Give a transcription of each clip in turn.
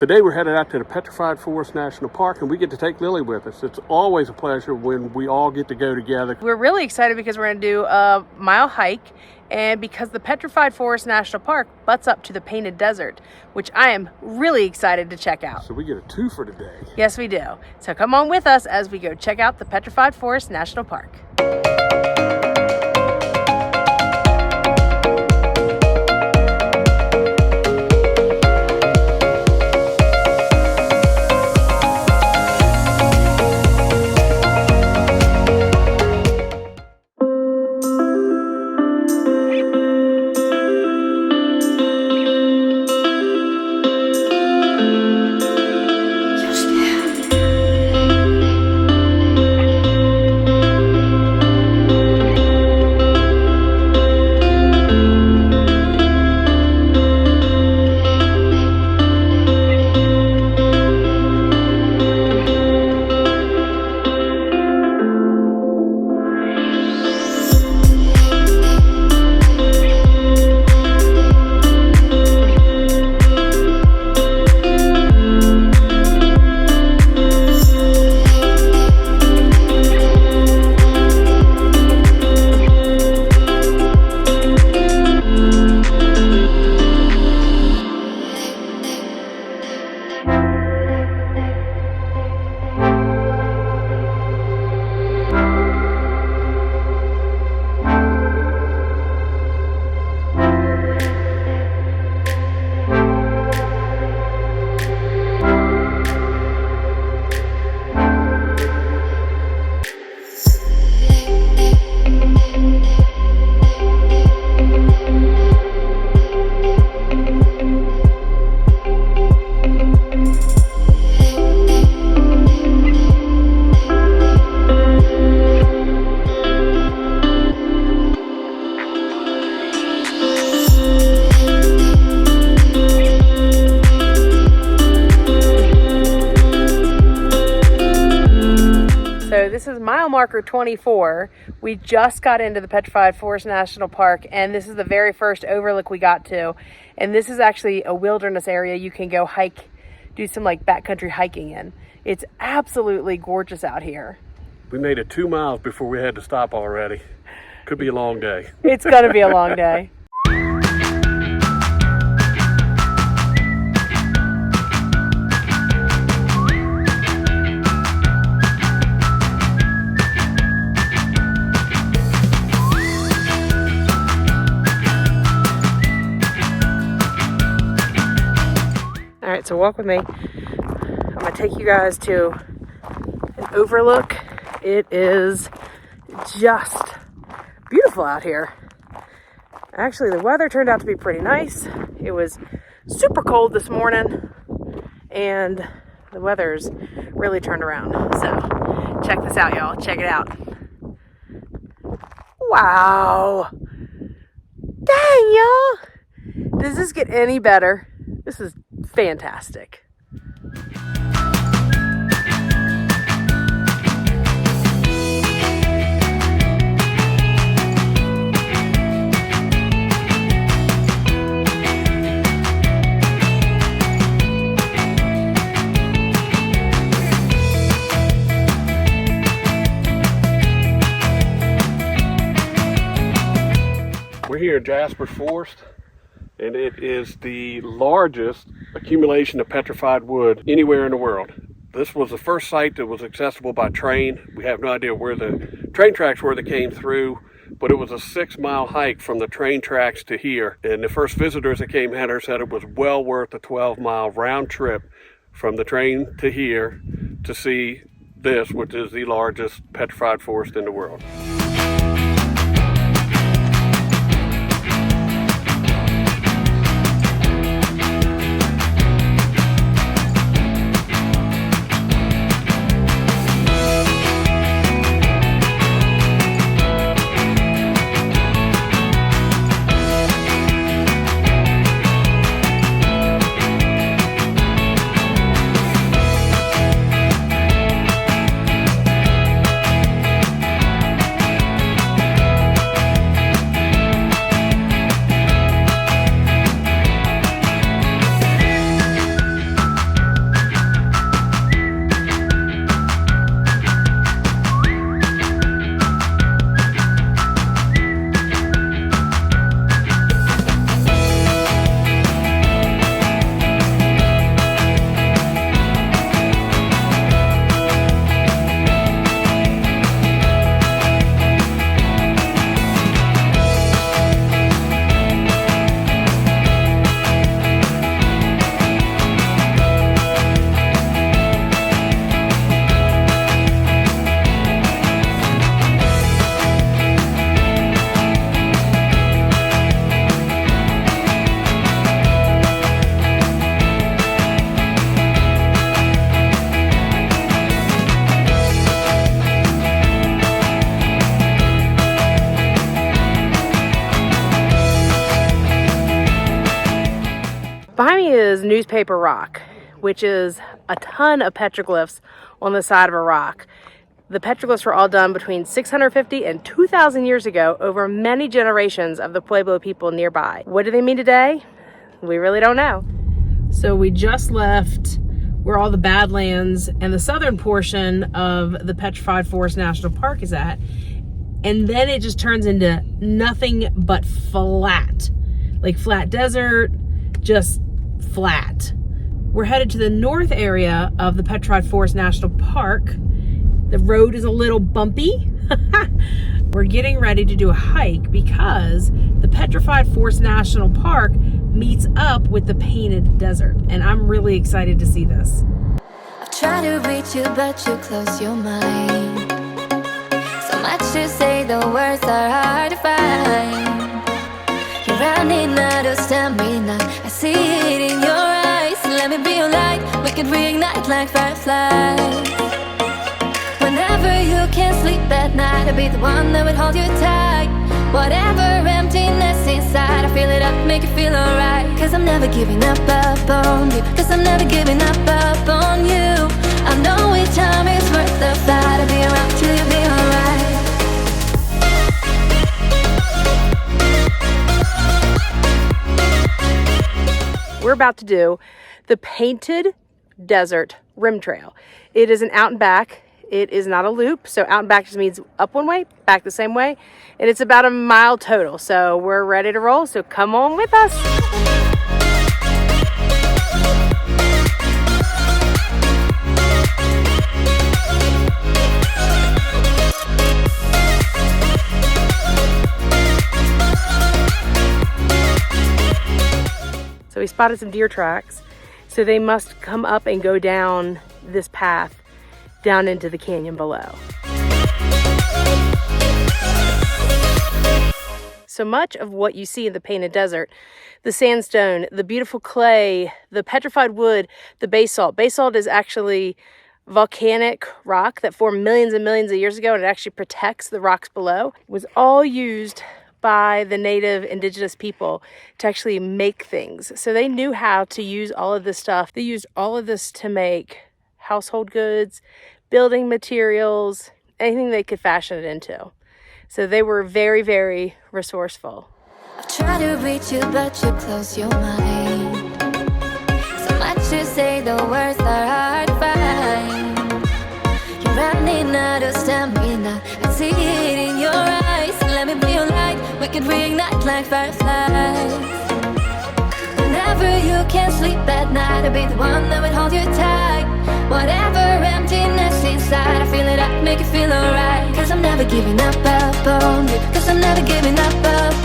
Today we're headed out to the Petrified Forest National Park, and we get to take Lily with us. It's always a pleasure when we all get to go together. We're really excited because we're going to do a mile hike, and because the Petrified Forest National Park butts up to the Painted Desert, which I am really excited to check out. So we get a two for today. Yes, we do. So come on with us as we go check out the Petrified Forest National Park. So this is mile marker 24. We just got into the Petrified Forest National Park, and this is the very first overlook we got to. And this is actually a wilderness area you can go hike, do some like backcountry hiking in. It's absolutely gorgeous out here. We made it 2 miles before we had to stop already. Could be a long day. It's gonna be a long day. All right, so walk with me. I'm gonna take you guys to an overlook. It is just beautiful out here. Actually, the weather turned out to be pretty nice. It was super cold this morning, and the weather's really turned around. So check this out, y'all. Check it out. Wow. Dang, y'all. Does this get any better? This is fantastic. We're here at Jasper's Forest, and it is the largest accumulation of petrified wood anywhere in the world. This was the first site that was accessible by train. We have no idea where the train tracks were that came through, but it was a 6-mile hike from the train tracks to here. And the first visitors that came here said it was well worth a 12-mile round trip from the train to here to see this, which is the largest petrified forest in the world. newspaper rock, which is a ton of petroglyphs on the side of a rock. The petroglyphs were all done between 650 and 2,000 years ago over many generations of the Pueblo people nearby. What do they mean today? We really don't know. So we just left where all the Badlands and the southern portion of the Petrified Forest National Park is at. And then it just turns into nothing but flat. Like flat desert, just flat. We're headed to the north area of the Petrified Forest National Park. The road is a little bumpy. We're getting ready to do a hike because the Petrified Forest National Park meets up with the Painted Desert, and I'm really excited to see this. I've tried to reach you, but you close your mind. So much to say, the words are hard to find. You're running out of stamina, I see it in your eyes. Let me be your light, we can reignite like fireflies. Whenever you can't sleep at night, I'll be the one that would hold you tight. Whatever emptiness inside, I feel it up, make you feel alright. Cause I'm never giving up on you. Cause I'm never giving up on you. I know each time is worth the fight. I'll be around till you be alright. We're about to do the Painted Desert Rim Trail. It is an out and back. It is not a loop, so out and back just means up one way, back the same way, and it's about a mile total. So we're ready to roll, so come on with us. So we spotted some deer tracks, so they must come up and go down this path down into the canyon below. So much of what you see in the Painted Desert, the sandstone, the beautiful clay, the petrified wood, the basalt. Basalt is actually volcanic rock that formed millions and millions of years ago, and it actually protects the rocks below. It was all used by the native indigenous people to actually make things. So they knew how to use all of this stuff. They used all of this to make household goods, building materials, anything they could fashion it into. So they were very, very resourceful. I've tried to reach you, but you close your mind. So much to say, the words are hard to find. You're running out of stamina, I see it in your eyes. Let me be your light, we can reignite like fireflies. Whenever you can't sleep at night, I'll be the one that would hold you tight. Whatever emptiness inside, I feel it up, make you feel alright. Cause I'm never giving up on you. Cause I'm never giving up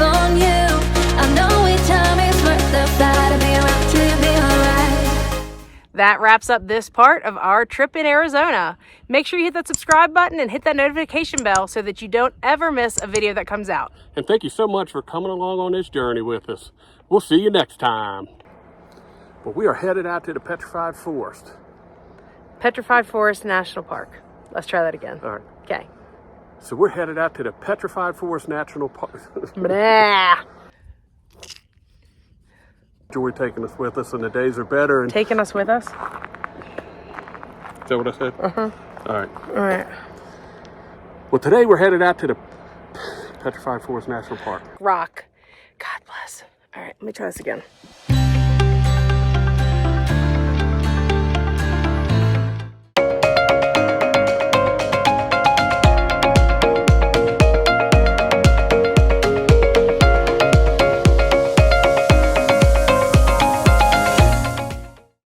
on you. I know each time is worth the fight. I'll be around till you be alright. That wraps up this part of our trip in Arizona. Make sure you hit that subscribe button and hit that notification bell so that you don't ever miss a video that comes out. And thank you so much for coming along on this journey with us. We'll see you next time. But we are headed out to the Petrified Forest. Petrified Forest National Park. Let's try that again. All right. Okay. So we're headed out to the Petrified Forest National Park. Blah. Enjoy taking us with us, and the days are better. And Taking us with us? is that what I said? Uh-huh. All right. All right. Well, today we're headed out to the Petrified Forest National Park. Rock. God bless. All right, let me try this again.